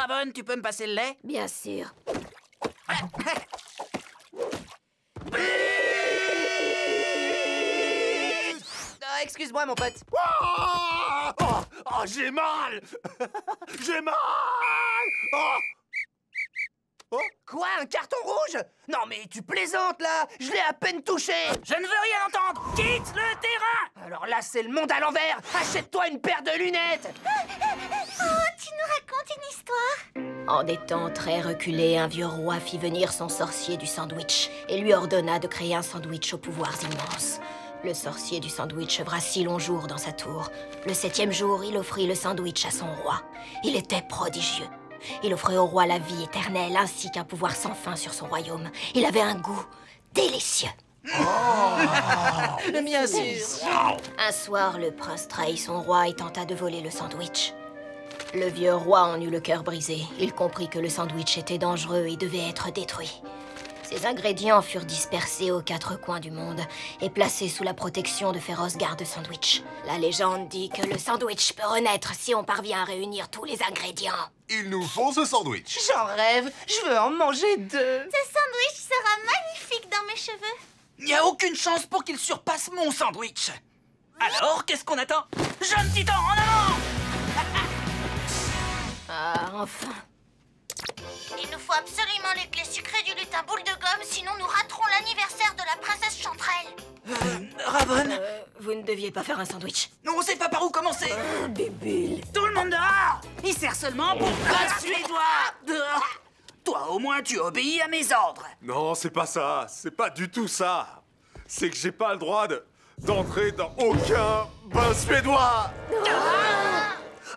Ravon, tu peux me passer le lait? Bien sûr. Excuse-moi, mon pote. Oh, j'ai mal. J'ai mal. Quoi, un carton rouge? Non, mais tu plaisantes, là! Je l'ai à peine touché! Je ne veux rien entendre! Quitte le terrain! Alors là, c'est le monde à l'envers! Achète-toi une paire de lunettes! Oh, tu nous racontes une histoire? En des temps très reculés, un vieux roi fit venir son sorcier du sandwich et lui ordonna de créer un sandwich aux pouvoirs immenses. Le sorcier du sandwich œuvra 6 longs jours dans sa tour. Le 7e jour, il offrit le sandwich à son roi. Il était prodigieux. Il offrait au roi la vie éternelle ainsi qu'un pouvoir sans fin sur son royaume. Il avait un goût délicieux. Bien sûr! Un soir, le prince trahit son roi et tenta de voler le sandwich. Le vieux roi en eut le cœur brisé. Il comprit que le sandwich était dangereux et devait être détruit. Ses ingrédients furent dispersés aux 4 coins du monde et placés sous la protection de féroces gardes sandwich. La légende dit que le sandwich peut renaître si on parvient à réunir tous les ingrédients. Il nous faut ce sandwich. J'en rêve! Je veux en manger 2! Ce sandwich sera magnifique dans mes cheveux. Il n'y a aucune chance pour qu'il surpasse mon sandwich! Alors, qu'est-ce qu'on attend? Jeune titan, en avant! Ah, enfin. Il nous faut absolument les clés sucrées du lutin boule de gomme, sinon nous raterons l'anniversaire de la princesse Chanterelle. Ravon, Vous ne deviez pas faire un sandwich. on sait pas par où commencer! Débile. Tout le monde dehors! Il sert seulement pour pas suédois! Dehors! Toi, au moins, tu obéis à mes ordres! Non, c'est pas ça. C'est pas du tout ça. C'est que j'ai pas le droit d'entrer dans aucun bain suédois.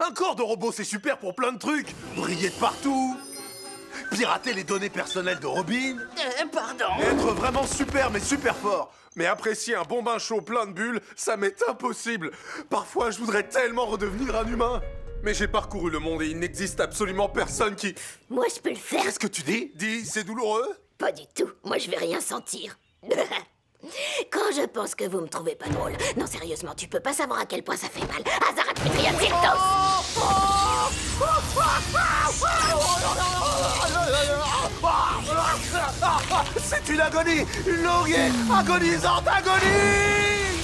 Un corps de robot, c'est super pour plein de trucs. Briller de partout. Pirater les données personnelles de Robin. Pardon? Être vraiment super, mais super fort. Mais apprécier un bon bain chaud plein de bulles, ça m'est impossible. Parfois, je voudrais tellement redevenir un humain. Mais j'ai parcouru le monde et il n'existe absolument personne qui... Moi, je peux le faire. Qu'est-ce que tu dis? Dis, c'est douloureux? Pas du tout. Moi, je vais rien sentir. Quand je pense que vous me trouvez pas drôle. Non, sérieusement, tu peux pas savoir à quel point ça fait mal. Azarat C'est une agonie! Une longue et agonisante agonie!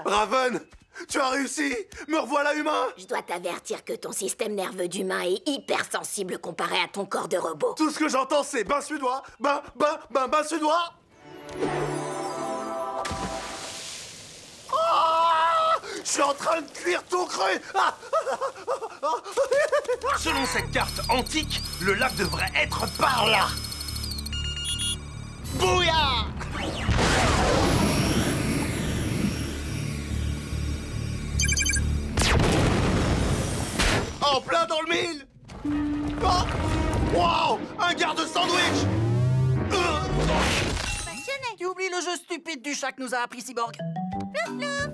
Raven! Tu as réussi! Me revoilà humain! Je dois t'avertir que ton système nerveux d'humain est hypersensible comparé à ton corps de robot. Tout ce que j'entends, c'est bain suédois! Bain suédois! Ah, je suis en train de cuire tout cru! Ah. Selon cette carte antique, le lac devrait être par là. Bouya! En plein dans le mille! Oh. Wow! Un garde sandwich! Passionné. Tu oublies le jeu stupide du chat que nous a appris Cyborg? Plouf plouf.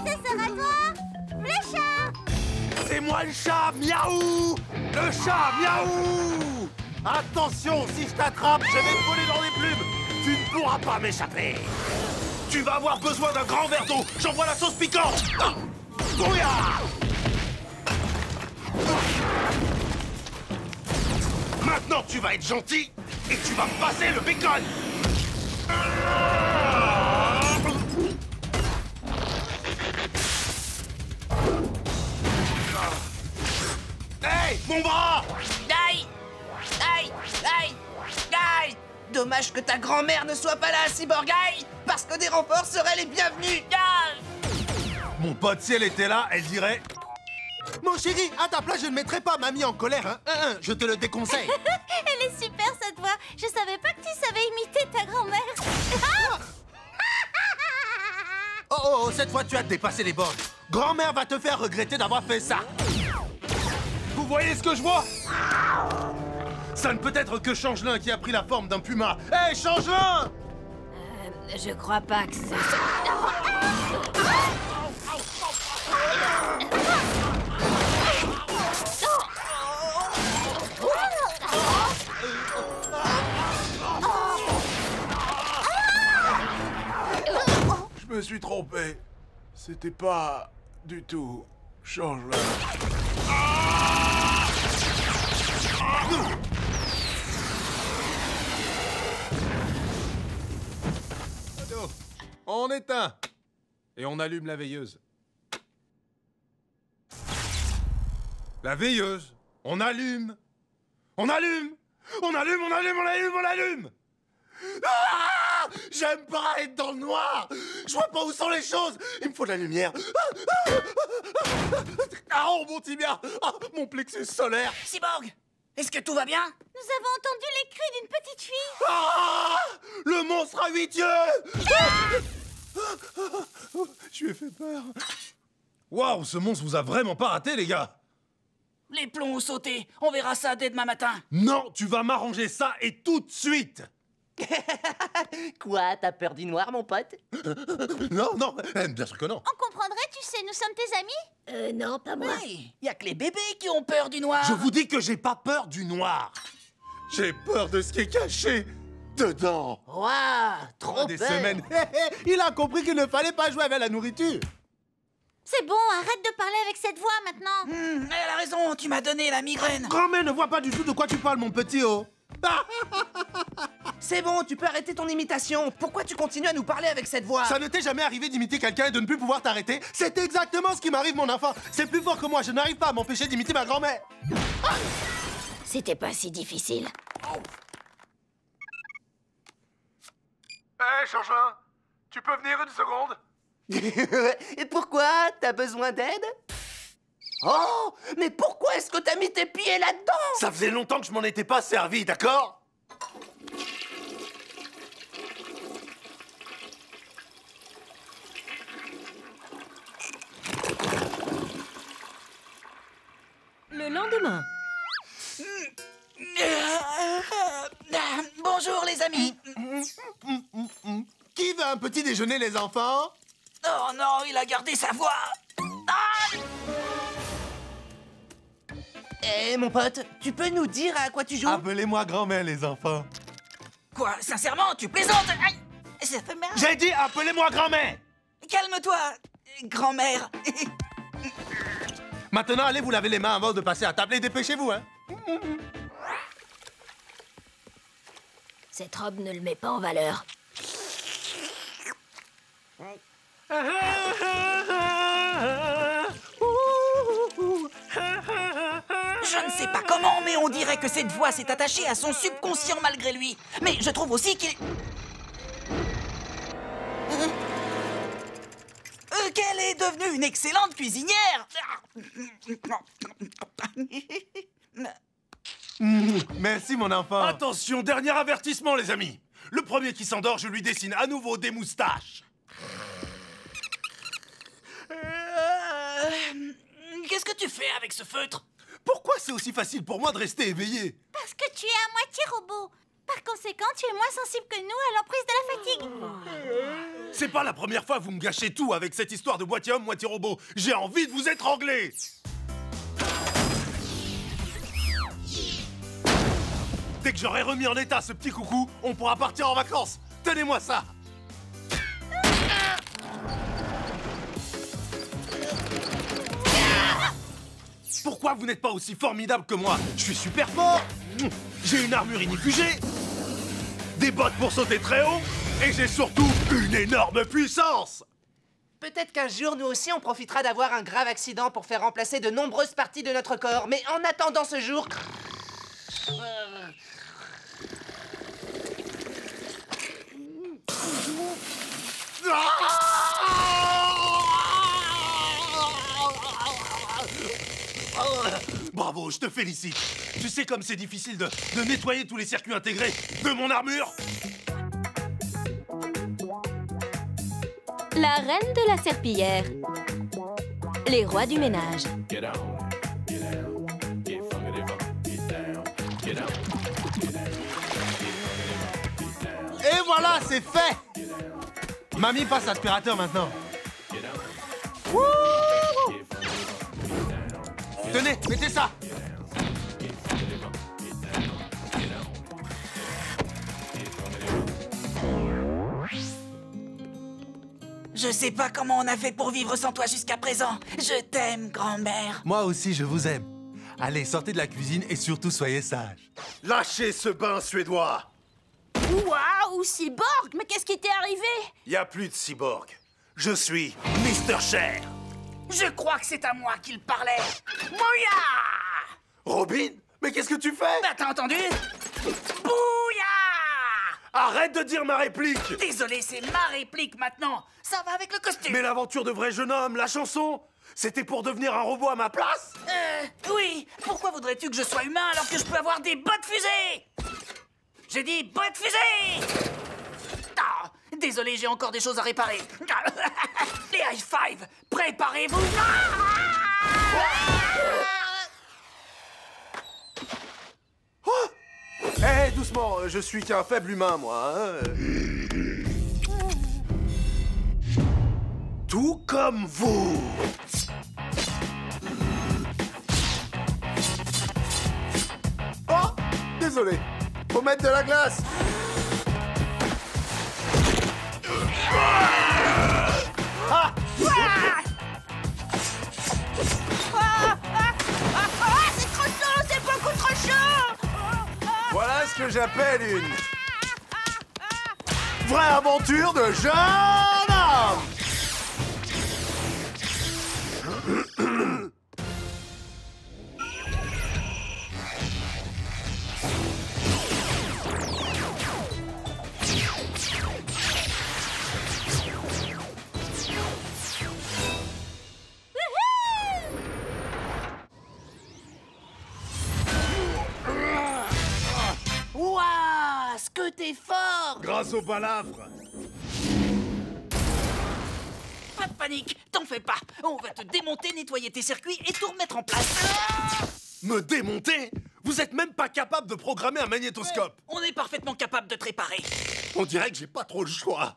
Ce sera toi, le chat. C'est moi le chat, miaou! Le chat, miaou! Attention, si je t'attrape, je vais te voler dans les plumes! Tu ne pourras pas m'échapper! Tu vas avoir besoin d'un grand verre d'eau. J'envoie la sauce piquante. Ah! Bouya! Maintenant, tu vas être gentil et tu vas me passer le bacon. Hey, mon bras! Aïe! Aïe! Aïe! Aïe! Dommage que ta grand-mère ne soit pas là, Cyborg! Aïe! Parce que des renforts seraient les bienvenus! Aïe! Mon pote, si elle était là, elle dirait... Mon chéri, à ta place, je ne mettrai pas mamie en colère, hein. Je te le déconseille. Elle est super cette voix. Je savais pas que tu savais imiter ta grand-mère. Ah! Oh, cette fois, tu as dépassé les bornes. Grand-mère va te faire regretter d'avoir fait ça. Vous voyez ce que je vois? Ça ne peut être que Changelin qui a pris la forme d'un puma. Hé, Changelin! Je crois pas que c'est... Je me suis trompé. C'était pas du tout changelin. On éteint. Et on allume la veilleuse. La veilleuse. On allume. On allume. On allume, on allume, on allume, on allume. Ah! J'aime pas être dans le noir. Je vois pas où sont les choses. Il me faut de la lumière. Ah, oh, mon tibia. Ah, mon plexus solaire. Cyborg, est-ce que tout va bien? Nous avons entendu les cris d'une petite fille. Ah! Le monstre à 8 yeux. Je lui ai fait peur. Waouh, ce monstre vous a vraiment pas raté, les gars. Les plombs ont sauté. On verra ça dès demain matin. Non, tu vas m'arranger ça et tout de suite. Quoi, t'as peur du noir, mon pote? Non, non, bien sûr que non. On comprendrait, tu sais, nous sommes tes amis. Non, pas moi. Oui, y a que les bébés qui ont peur du noir. Je vous dis que j'ai pas peur du noir. J'ai peur de ce qui est caché dedans. Waouh, trop Des peur. semaines. Il a compris qu'il ne fallait pas jouer avec la nourriture. C'est bon, arrête de parler avec cette voix maintenant. Elle a raison, tu m'as donné la migraine. Grand-mère ne voit pas du tout de quoi tu parles, mon petit oh. C'est bon, tu peux arrêter ton imitation. Pourquoi tu continues à nous parler avec cette voix? Ça ne t'est jamais arrivé d'imiter quelqu'un et de ne plus pouvoir t'arrêter? C'est exactement ce qui m'arrive, mon enfant. C'est plus fort que moi, je n'arrive pas à m'empêcher d'imiter ma grand-mère. C'était pas si difficile. Hé, Changelin, tu peux venir une seconde? Et pourquoi? T'as besoin d'aide? Oh, mais pourquoi est-ce que t'as mis tes pieds là-dedans? Ça faisait longtemps que je m'en étais pas servi, d'accord? Le lendemain. Bonjour les amis. Qui veut un petit déjeuner, les enfants? Oh non, il a gardé sa voix. Ah! Eh, mon pote, tu peux nous dire à quoi tu joues? Appelez-moi grand-mère, les enfants. Quoi, sincèrement, tu plaisantes? Aïe, ça fait mal. J'ai dit appelez-moi grand-mère. Calme-toi, grand-mère. Maintenant, allez vous laver les mains avant de passer à table et dépêchez-vous, hein. Cette robe ne le met pas en valeur. Je ne sais pas comment, mais on dirait que cette voix s'est attachée à son subconscient malgré lui. Mais je trouve aussi qu'il... qu'elle est devenue une excellente cuisinière. Merci, mon enfant. Attention, dernier avertissement, les amis. Le premier qui s'endort, je lui dessine à nouveau des moustaches. Qu'est-ce que tu fais avec ce feutre? Pourquoi c'est aussi facile pour moi de rester éveillé? Parce que tu es à moitié robot. Par conséquent, tu es moins sensible que nous à l'emprise de la fatigue. C'est pas la première fois que vous me gâchez tout avec cette histoire de moitié homme, moitié robot. J'ai envie de vous étrangler. Dès que j'aurai remis en état ce petit coucou, on pourra partir en vacances. Tenez-moi ça. Pourquoi vous n'êtes pas aussi formidable que moi? Je suis super fort. J'ai une armure inifugée, des bottes pour sauter très haut, et j'ai surtout une énorme puissance. Peut-être qu'un jour, nous aussi, on profitera d'avoir un grave accident pour faire remplacer de nombreuses parties de notre corps. Mais en attendant ce jour... Bravo, je te félicite. Tu sais comme c'est difficile de nettoyer tous les circuits intégrés de mon armure? La reine de la serpillière. Les rois du ménage. Et voilà, c'est fait. Mamie passe l'aspirateur maintenant. Tenez, mettez ça. Je sais pas comment on a fait pour vivre sans toi jusqu'à présent. Je t'aime, grand-mère. Moi aussi, je vous aime. Allez, sortez de la cuisine et surtout soyez sages. Lâchez ce bain suédois. Waouh, Cyborg, mais qu'est-ce qui t'est arrivé? Y a plus de cyborg. Je suis Mr. Cher. Je crois que c'est à moi qu'il parlait. Bouya! Robin, mais qu'est-ce que tu fais? Bah, t'as entendu? Bouya! Arrête de dire ma réplique. Désolé, c'est ma réplique maintenant. Ça va avec le costume. Mais l'aventure de vrai jeune homme, la chanson, c'était pour devenir un robot à ma place? Oui. Pourquoi voudrais-tu que je sois humain alors que je peux avoir des bottes fusées? J'ai dit bottes fusées! Ah, désolé, j'ai encore des choses à réparer. Les high five, préparez-vous. Oh! Hé, doucement, je suis qu'un faible humain, moi. Hein. Tout comme vous. Oh! Désolé. Faut mettre de la glace. Ah! C'est trop chaud, c'est beaucoup trop chaud! Voilà ce que j'appelle une vraie aventure de jeune homme. Ouah, ce que t'es fort! Grâce au balafre. Pas de panique, t'en fais pas. On va te démonter, nettoyer tes circuits et tout remettre en place. Me démonter? Vous êtes même pas capable de programmer un magnétoscope. On est parfaitement capable de te réparer. On dirait que j'ai pas trop le choix.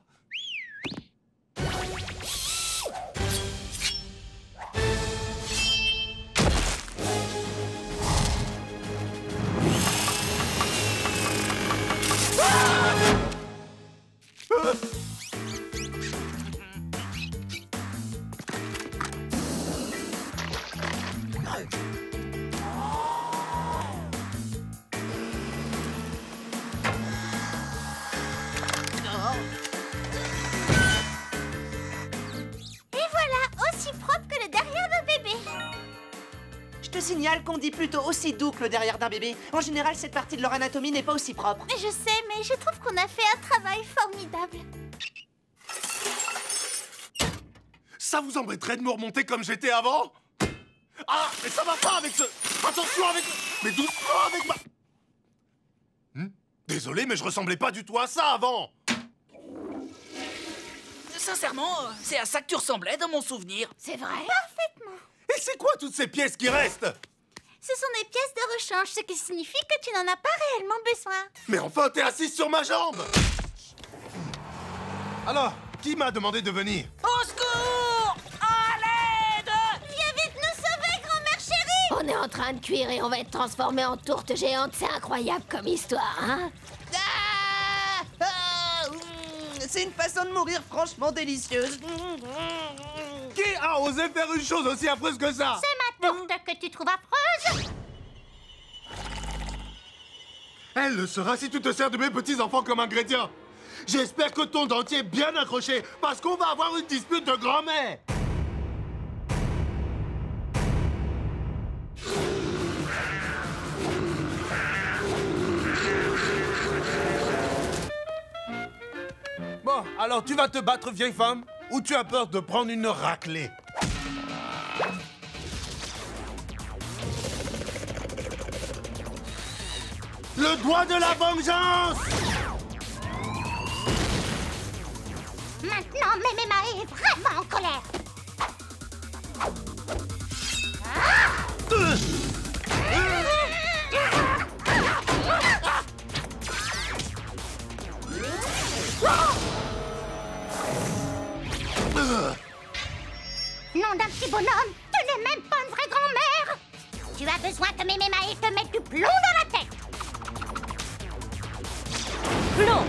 Je te signale qu'on dit plutôt aussi doux que le derrière d'un bébé. En général, cette partie de leur anatomie n'est pas aussi propre. Mais je sais, mais je trouve qu'on a fait un travail formidable. Ça vous embêterait de me remonter comme j'étais avant? Ah, mais ça va pas avec ce... Attention avec... Mais doucement avec ma... Désolé, mais je ressemblais pas du tout à ça avant. Sincèrement, c'est à ça que tu ressemblais dans mon souvenir. C'est vrai? Parfaitement. Et c'est quoi toutes ces pièces qui restent? Ce sont des pièces de rechange, ce qui signifie que tu n'en as pas réellement besoin. Mais enfin, t'es assise sur ma jambe. Alors, qui m'a demandé de venir? Au secours! À l'aide! Viens vite nous sauver, grand-mère chérie! On est en train de cuire et on va être transformé en tourte géante. C'est incroyable comme histoire, hein? C'est une façon de mourir franchement délicieuse. Qui a osé faire une chose aussi affreuse que ça? C'est ma tourte que tu trouves affreuse? Elle le sera si tu te sers de mes petits-enfants comme ingrédient. J'espère que ton dentier est bien accroché, parce qu'on va avoir une dispute de grand-mère. Bon, alors tu vas te battre, vieille femme, ou tu as peur de prendre une raclée? Le doigt de la vengeance! Maintenant, Méméma est vraiment en colère. Nom d'un petit bonhomme, tu n'es même pas une vraie grand-mère. Tu as besoin que Méméma te mette du plomb dans la tête. Plomb!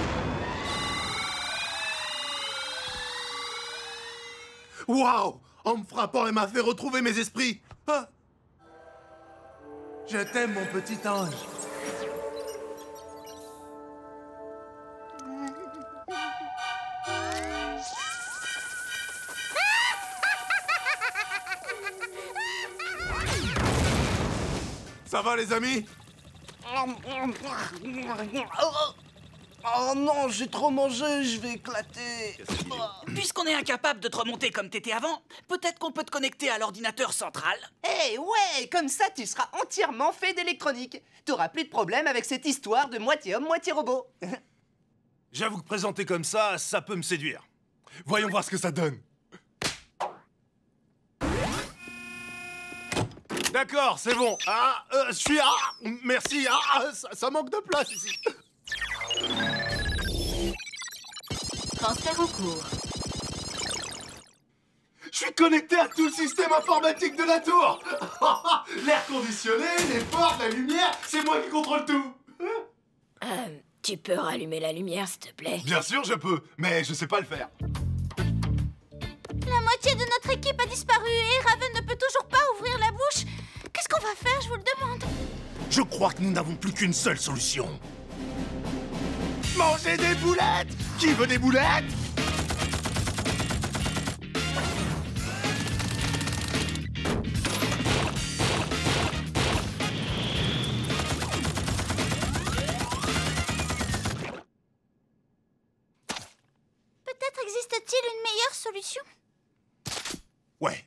Waouh! En me frappant, elle m'a fait retrouver mes esprits. Ah. Je t'aime, mon petit ange. Ça va, les amis? Oh non, j'ai trop mangé, je vais éclater. Puisqu'on est incapable de te remonter comme t'étais avant, peut-être qu'on peut te connecter à l'ordinateur central. Eh ouais, comme ça tu seras entièrement fait d'électronique. T'auras plus de problème avec cette histoire de moitié homme, moitié robot. J'avoue que présenter comme ça peut me séduire. Voyons voir ce que ça donne. D'accord, c'est bon. Ah, je suis... Ah, merci. Ah, ça manque de place ici. Transfert en cours. Je suis connecté à tout le système informatique de la tour. L'air conditionné, les portes, la lumière, c'est moi qui contrôle tout. Tu peux rallumer la lumière, s'il te plaît? Bien sûr, je peux, mais je sais pas le faire. La moitié de notre équipe a disparu et Raven ne peut toujours pas ouvrir la bouche. Qu'est-ce qu'on va faire, je vous le demande? Je crois que nous n'avons plus qu'une seule solution. Manger des boulettes! Qui veut des boulettes? Peut-être existe-t-il une meilleure solution? Ouais.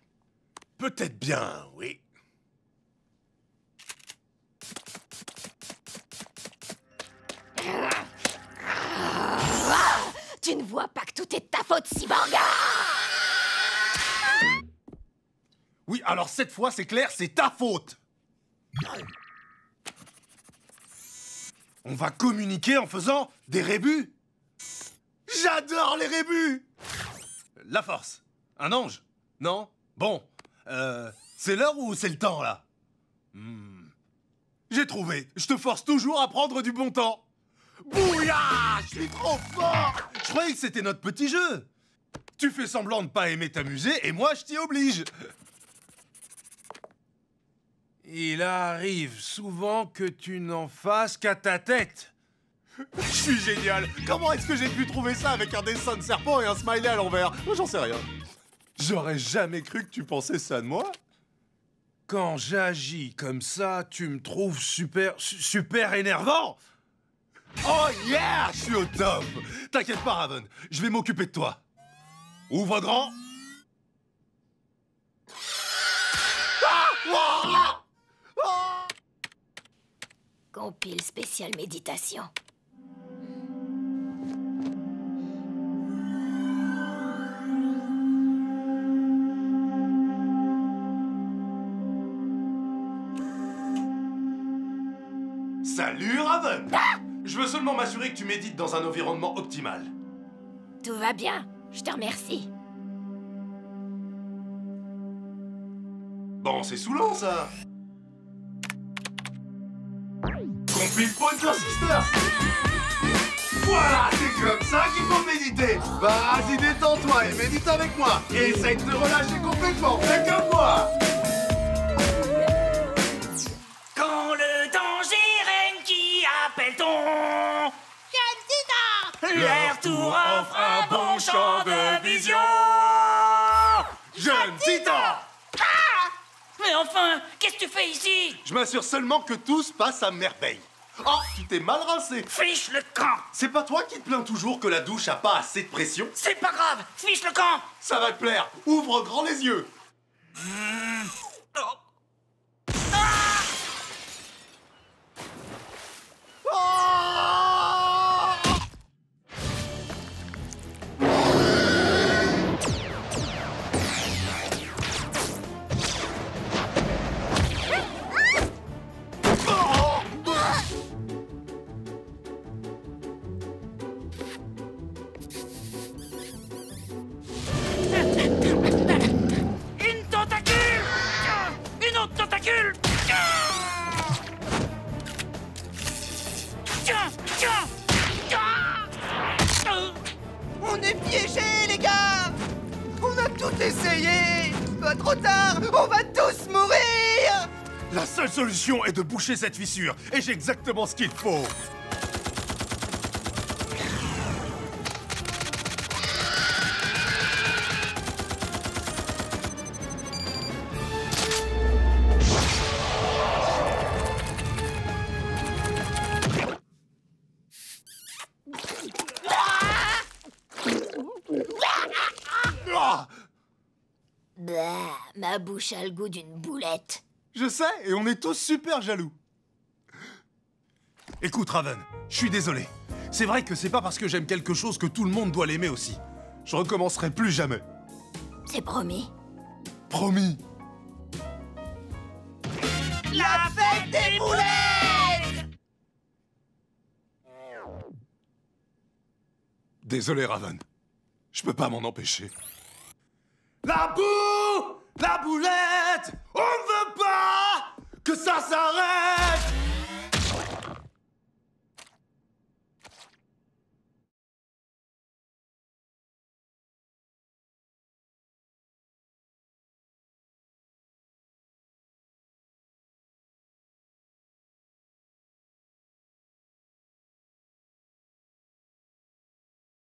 Peut-être bien, oui. Tu ne vois pas que tout est de ta faute, Cyborg? Oui, alors cette fois, c'est clair, c'est ta faute. On va communiquer en faisant des rébus. J'adore les rébus. La force. Un ange? Non? Bon. C'est l'heure ou c'est le temps, là? J'ai trouvé. Je te force toujours à prendre du bon temps. Bouya! Je suis trop fort! Je croyais que c'était notre petit jeu. Tu fais semblant de pas aimer t'amuser et moi, je t'y oblige. Il arrive souvent que tu n'en fasses qu'à ta tête. Je suis génial. Comment est-ce que j'ai pu trouver ça avec un dessin de serpent et un smiley à l'envers? J'en sais rien. J'aurais jamais cru que tu pensais ça de moi. Quand j'agis comme ça, tu me trouves super énervant. Oh yeah! Je suis au top! T'inquiète pas, Raven, je vais m'occuper de toi. Ouvre grand. Compile spécial méditation. Salut, Raven! Je veux seulement m'assurer que tu médites dans un environnement optimal. Tout va bien, je te remercie. Bon, c'est saoulant, ça. Complete point transistor. Voilà, c'est comme ça qu'il faut méditer. Vas-y, détends-toi et médite avec moi. Et essaye de te relâcher complètement, fais comme moi. Quand le danger règne, qui appelle-t-on? L'air tour offre un bon champ de vision. Jeune Titan! Mais enfin, qu'est-ce que tu fais ici? Je m'assure seulement que tout se passe à merveille. Oh, tu t'es mal rincé. Fiche le camp. C'est pas toi qui te plains toujours que la douche a pas assez de pression? C'est pas grave, fiche le camp. Ça va te plaire. Ouvre grand les yeux. Oh. Une tentacule. Une autre tentacule. soit trop tard! On va tous mourir! La seule solution est de boucher cette fissure, et j'ai exactement ce qu'il faut. Ah! Bah, ma bouche a le goût d'une boulette. Je sais, et on est tous super jaloux. Écoute, Raven, je suis désolé. C'est vrai que c'est pas parce que j'aime quelque chose que tout le monde doit l'aimer aussi. Je recommencerai plus jamais. C'est promis. Promis. La fête des boulettes! Désolé, Raven. Je peux pas m'en empêcher. La boue! La boulette! On ne veut pas que ça s'arrête!